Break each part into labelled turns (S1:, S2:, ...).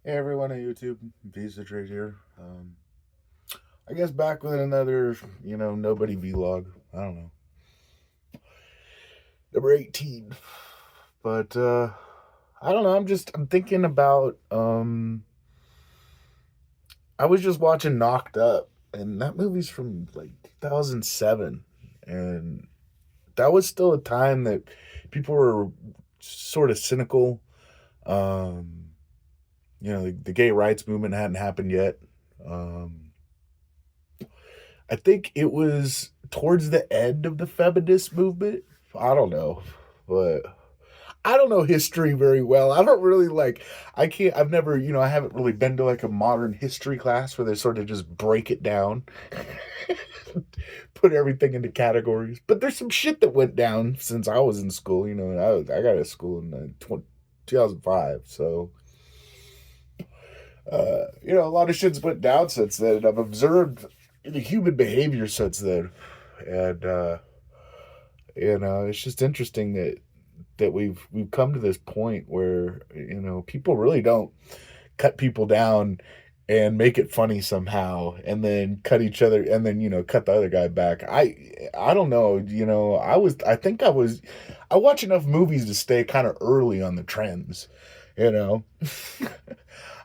S1: Hey everyone on YouTube, Visa Trade here. I guess back with another, nobody vlog. I don't know. Number 18. But I don't know, I'm thinking about I was just watching Knocked Up, and that movie's from like 2007, and that was still a time that people were sort of cynical. Um the gay rights movement hadn't happened yet. Um I think it was towards the end of the feminist movement. I don't know, but I don't know history very well. I don't really like, I can't, I've never, I haven't really been to like a modern history class where they sort of just break it down, put everything into categories. But there's some shit that went down since I was in school. I got out of school in 2005. So, a lot of shit's went down since then. And I've observed the human behavior since then. And, it's just interesting that we've come to this point where people really don't cut people down and make it funny somehow and then cut each other and then cut the other guy back. I don't know, I watch enough movies to stay kind of early on the trends, you know.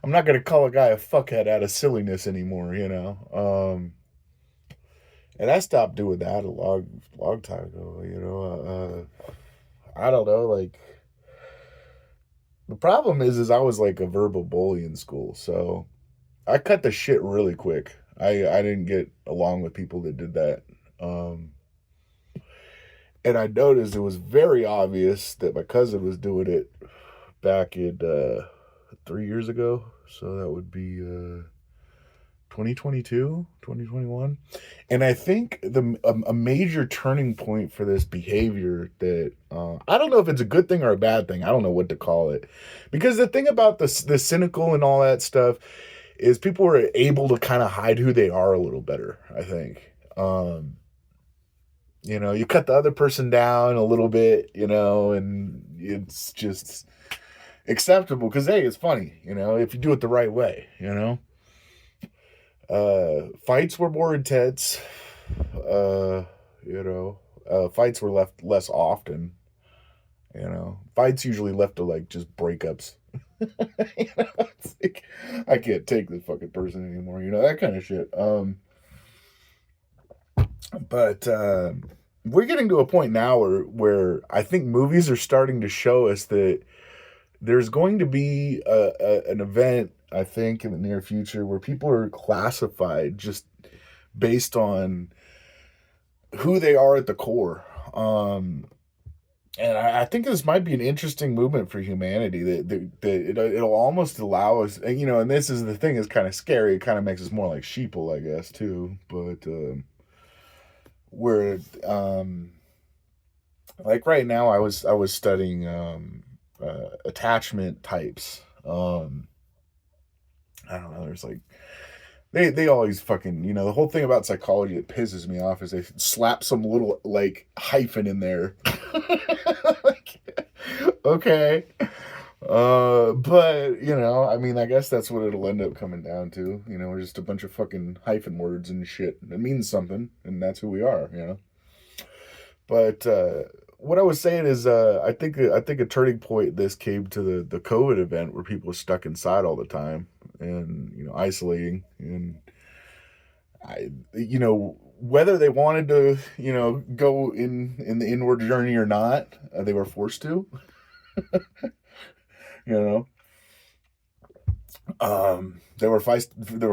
S1: I'm not gonna call a guy a fuckhead out of silliness anymore. And I stopped doing that a long time ago. I don't know, like, the problem is I was like a verbal bully in school, so I cut the shit really quick. I didn't get along with people that did that. Um, and I noticed it was very obvious that my cousin was doing it back in 3 years ago. So that would be 2022, 2021. And I think a major turning point for this behavior that I don't know if it's a good thing or a bad thing. I don't know what to call it. Because the thing about the cynical and all that stuff is people are able to kind of hide who they are a little better, I think. You cut the other person down a little bit, and it's just acceptable because, hey, it's funny, if you do it the right way. Fights were more intense. Uh, fights were left less often. Fights usually left to like just breakups. It's like, I can't take this fucking person anymore. That kind of shit. But we're getting to a point now where I think movies are starting to show us that there's going to be an event, I think, in the near future where people are classified just based on who they are at the core. And I think this might be an interesting movement for humanity it'll almost allow us, and this is the thing is kind of scary. It kind of makes us more like sheeple, I guess, too. But where like right now, I was studying attachment types. I don't know. There's like they always fucking the whole thing about psychology that pisses me off is they slap some little like hyphen in there. Like, okay. But I mean, I guess that's what it'll end up coming down to. We're just a bunch of fucking hyphen words and shit. It means something, and that's who we are. But what I was saying is, I think a turning point this came to the COVID event where people were stuck inside all the time and isolating, and whether they wanted to go in the inward journey or not, they were forced to. you know they were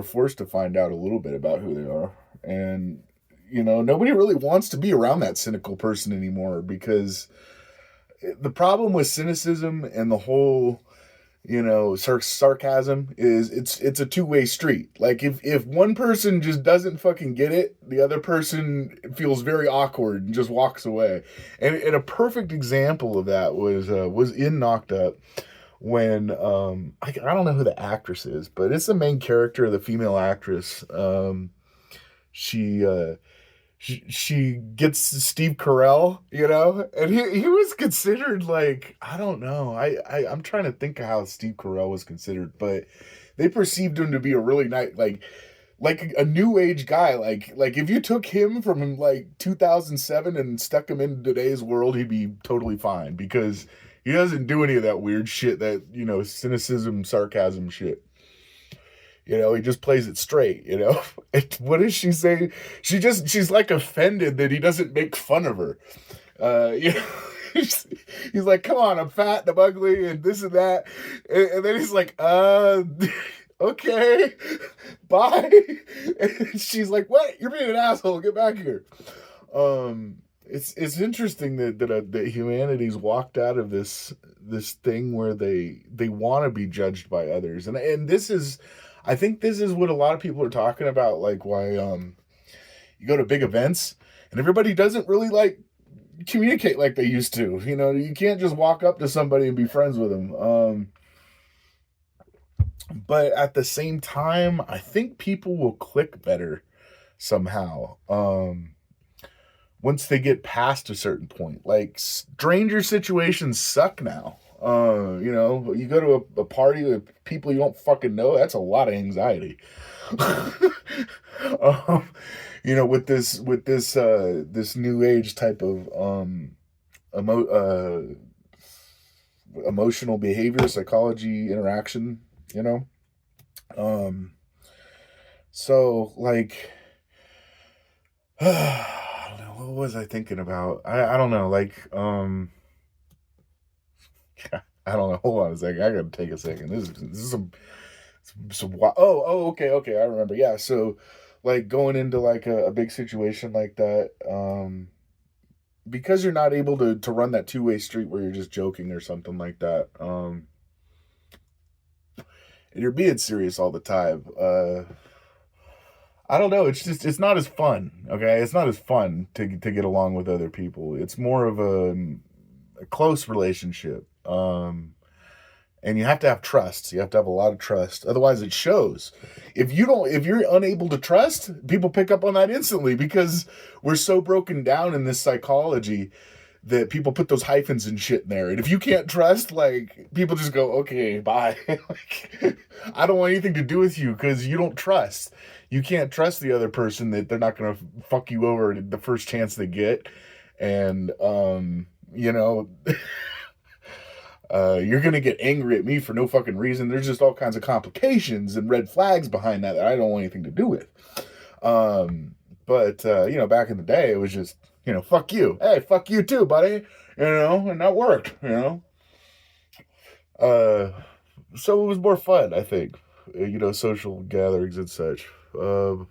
S1: forced to find out a little bit about who they are, and nobody really wants to be around that cynical person anymore, because the problem with cynicism and the whole sarcasm is it's a two-way street. Like, if one person just doesn't fucking get it, the other person feels very awkward and just walks away. And a perfect example of that was in Knocked Up, when I don't know who the actress is, but it's the main character, the female actress. She she gets Steve Carell, you know, and he was considered like, I don't know, I'm trying to think of how Steve Carell was considered, but they perceived him to be a really nice, like a new age guy. Like if you took him from like 2007 and stuck him in today's world, he'd be totally fine because he doesn't do any of that weird shit, that, you know, cynicism, sarcasm shit. You know, he just plays it straight, you know. What does she say? She's like offended that he doesn't make fun of her. You know, he's, he's like, come on, I'm fat and I'm ugly and this and that. And then he's like, okay, bye. And she's like, what? You're being an asshole. Get back here. It's interesting that humanity's walked out of this thing where they want to be judged by others, and this is, I think this is what a lot of people are talking about, like why you go to big events and everybody doesn't really like communicate like they used to. You know, you can't just walk up to somebody and be friends with them. But at the same time, I think people will click better somehow. Once they get past a certain point, like stranger situations suck now. You know, you go to a party with people you don't fucking know. That's a lot of anxiety. um, you know, with this new age type of emotional behavior, psychology, interaction. You know, so like. I don't know, what was I thinking about? I don't know, like I don't know. Hold on a second. I gotta take a second. This is okay, I remember. Yeah, so like going into like a big situation like that, because you're not able to run that two-way street where you're just joking or something like that, and you're being serious all the time. I don't know. It's just, it's not as fun. Okay, it's not as fun to get along with other people. It's more of a close relationship. And you have to have trust. You have to have a lot of trust. Otherwise, it shows. If you're unable to trust, people pick up on that instantly because we're so broken down in this psychology that people put those hyphens and shit in there. And if you can't trust, like, people just go, okay, bye. Like, I don't want anything to do with you because you don't trust. You can't trust the other person that they're not going to fuck you over the first chance they get. And, you know, you're going to get angry at me for no fucking reason. There's just all kinds of complications and red flags behind that I don't want anything to do with. But you know, back in the day, it was just, you know, fuck you. Hey, fuck you too, buddy. You know, and that worked, you know. So it was more fun, I think. You know, social gatherings and such. But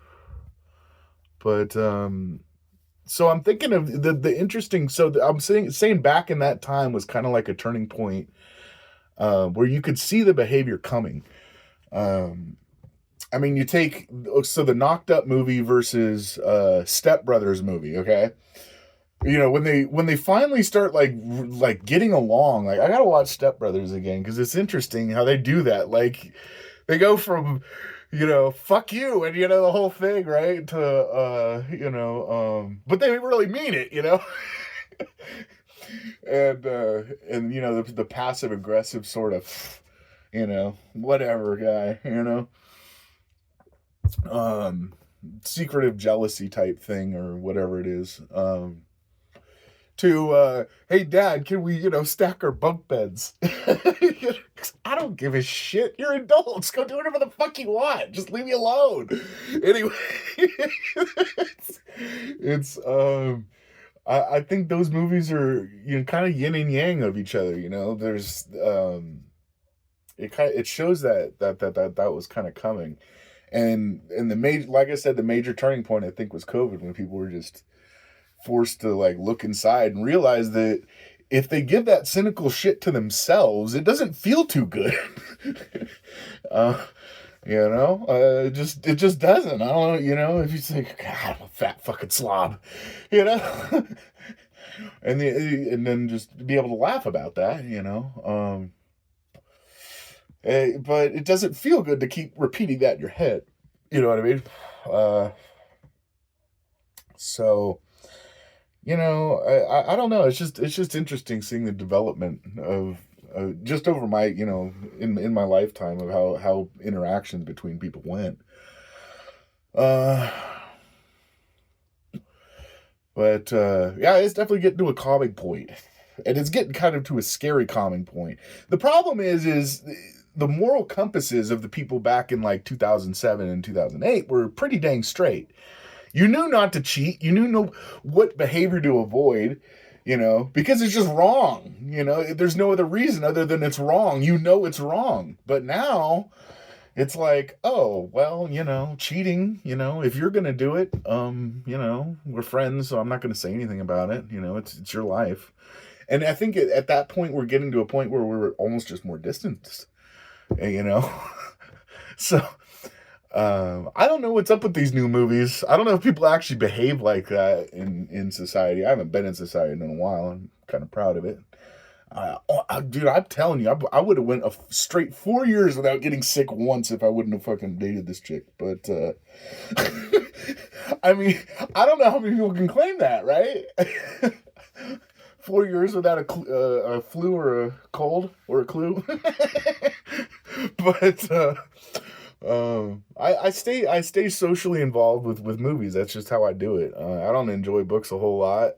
S1: so I'm thinking of the interesting. So I'm saying back in that time was kind of like a turning point, where you could see the behavior coming. I mean, you take, so the Knocked Up movie versus Step Brothers movie. Okay, you know, when they finally start like getting along. Like, I gotta watch Step Brothers again because it's interesting how they do that. Like, they go from, you know, fuck you, and, you know, the whole thing, right, to you know, but they really mean it, you know. And you know, the passive aggressive sort of, you know, whatever guy, you know, secretive jealousy type thing or whatever it is, to hey dad, can we, you know, stack our bunk beds? I don't give a shit, you're adults, go do whatever the fuck you want, just leave me alone. Anyway, it's I think those movies are, you know, kind of yin and yang of each other, you know. There's it shows that was kind of coming. And the major, like I said, the major turning point I think was COVID, when people were just forced to like look inside and realize that if they give that cynical shit to themselves, it doesn't feel too good. uh, you know, it just doesn't. I don't know, you know, if you say, God, I'm a fat fucking slob, you know, and then just be able to laugh about that, you know. But it doesn't feel good to keep repeating that in your head. You know what I mean? Uh, So, I don't know. It's just interesting seeing the development of just over my, in my lifetime of how interactions between people went. Uh, but yeah, it's definitely getting to a calming point, and it's getting kind of to a scary calming point. The problem is the moral compasses of the people back in like 2007 and 2008 were pretty dang straight. You knew not to cheat. You knew what behavior to avoid, because it's just wrong. There's no other reason other than it's wrong. It's wrong. But now it's like, oh, well, cheating, if you're going to do it, we're friends, so I'm not going to say anything about it. It's your life. And I think at that point, we're getting to a point where we're almost just more distanced, So, I don't know what's up with these new movies. I don't know if people actually behave like that in society. I haven't been in society in a while. I'm kind of proud of it. Dude, I'm telling you, I would have went a straight 4 years without getting sick once if I wouldn't have fucking dated this chick. But, I mean, I don't know how many people can claim that, right? 4 years without a flu or a cold or a clue. But, I stay socially involved with movies. That's just how I do it. I don't enjoy books a whole lot.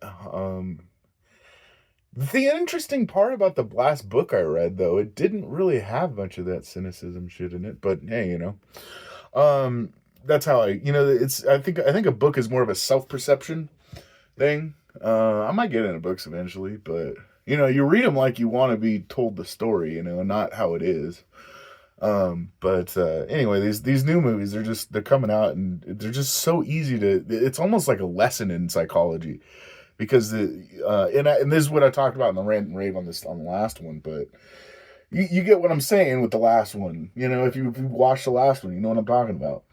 S1: The interesting part about the last book I read, though, it didn't really have much of that cynicism shit in it. But hey, that's how I think a book is more of a self-perception thing. I might get into books eventually, but you read them like you want to be told the story, not how it is. But anyway, these new movies, they're coming out and they're just so easy it's almost like a lesson in psychology, because and this is what I talked about in the rant and rave on the last one, but you get what I'm saying with the last one. If you watch the last one, you know what I'm talking about.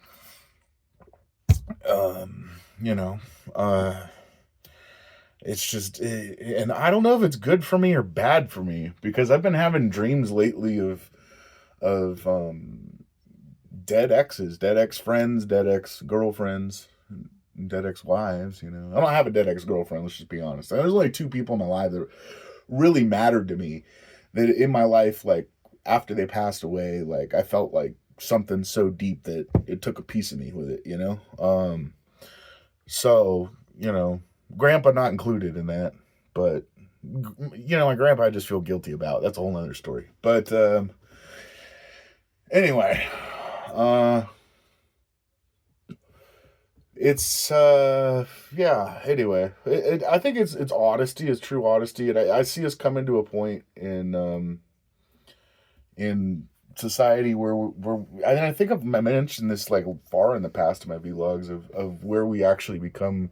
S1: It's just, and I don't know if it's good for me or bad for me, because I've been having dreams lately of dead exes, dead ex-friends, dead ex-girlfriends, dead ex-wives. I don't have a dead ex-girlfriend, let's just be honest. There's only 2 people in my life that really mattered to me, that in my life, like, after they passed away, like, I felt like something so deep that it took a piece of me with it, so, grandpa not included in that, but, my grandpa I just feel guilty about. That's a whole nother story. But, anyway, it's, yeah, anyway, I think it's honesty, it's true honesty, and I see us coming to a point in society where and I think I've mentioned this like far in the past in my vlogs of where we actually become,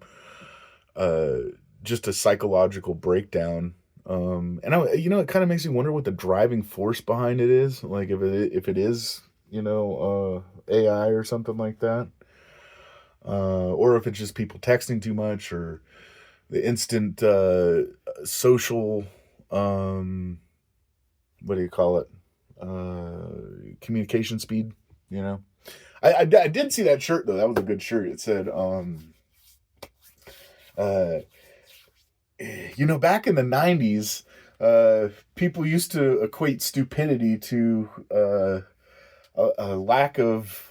S1: just a psychological breakdown. And it kind of makes me wonder what the driving force behind it is. Like if it is, AI or something like that. Or if it's just people texting too much, or the instant, social, what do you call it? Communication speed, I did see that shirt though. That was a good shirt. It said, back in the 90s, people used to equate stupidity to a lack of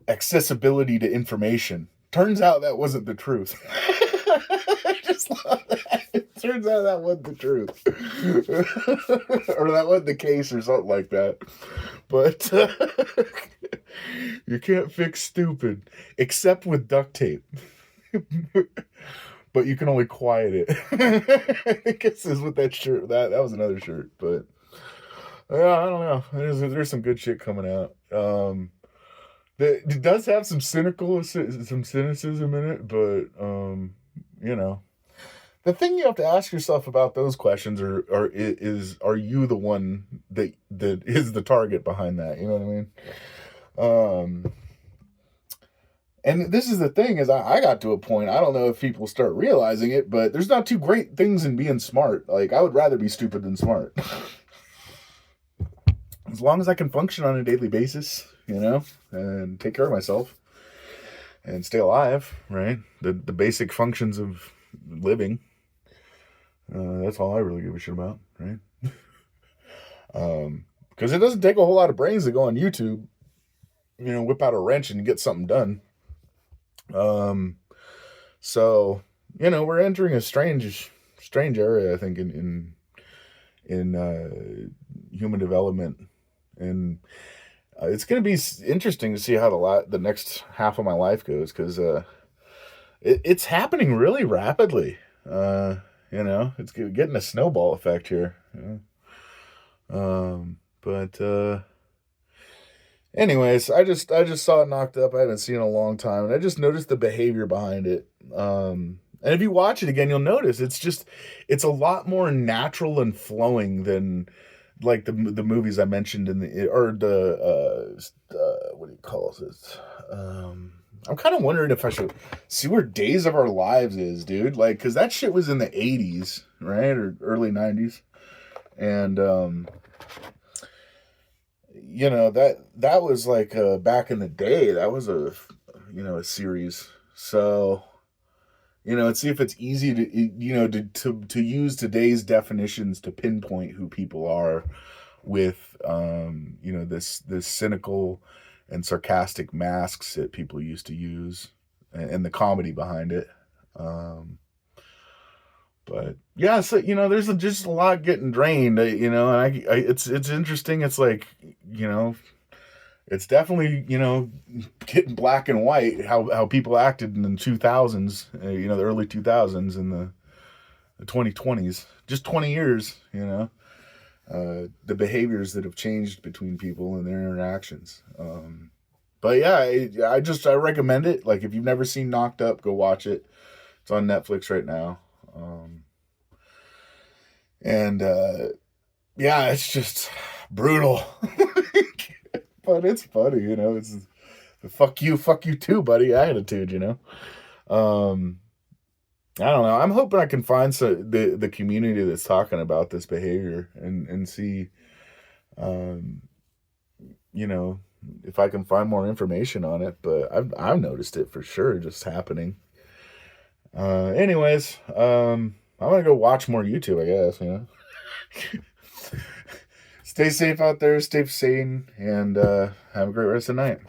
S1: accessibility to information. Turns out that wasn't the truth. I just love that. It turns out that wasn't the truth. Or that wasn't the case, or something like that. But you can't fix stupid except with duct tape. But you can only quiet it. I guess this is what that shirt, that was another shirt. But yeah, I don't know. There's some good shit coming out. It does have some cynicism in it, but the thing you have to ask yourself about those questions are you the one that is the target behind that? You know what I mean? And this is the thing, is I got to a point, I don't know if people start realizing it, but there's not 2 great things in being smart. Like, I would rather be stupid than smart. As long as I can function on a daily basis, and take care of myself. and stay alive, right? The basic functions of living. That's all I really give a shit about, right? Because it doesn't take a whole lot of brains to go on YouTube, whip out a wrench and get something done. So we're entering a strange area, I think, in human development, and it's going to be interesting to see how the next half of my life goes, because it's happening really rapidly. It's getting a snowball effect here. But anyways, I just saw it knocked up. I haven't seen it in a long time, and I just noticed the behavior behind it. And if you watch it again, you'll notice it's a lot more natural and flowing than like the movies I mentioned what do you call it? I'm kind of wondering if I should see where Days of Our Lives is, dude. Like, because that shit was in the 80s, right? Or early 90s. And, that was like back in the day. That was a series. So, let's see if it's easy to use today's definitions to pinpoint who people are with, this cynical and sarcastic masks that people used to use, and the comedy behind it. But yeah, so there's just a lot getting drained, and it's interesting. It's like, it's definitely getting black and white how people acted in the 2000s, the early 2000s and the 2020s, just 20 years, the behaviors that have changed between people and their interactions. But yeah, I recommend it. Like, if you've never seen Knocked Up, go watch it. It's on Netflix right now. Yeah, it's just brutal, but it's funny, it's the fuck you too, buddy attitude, I don't know. I'm hoping I can find the community that's talking about this behavior and see, if I can find more information on it. But I've noticed it for sure, just happening. Anyways, I'm gonna go watch more YouTube, I guess. Stay safe out there, stay sane, and have a great rest of the night.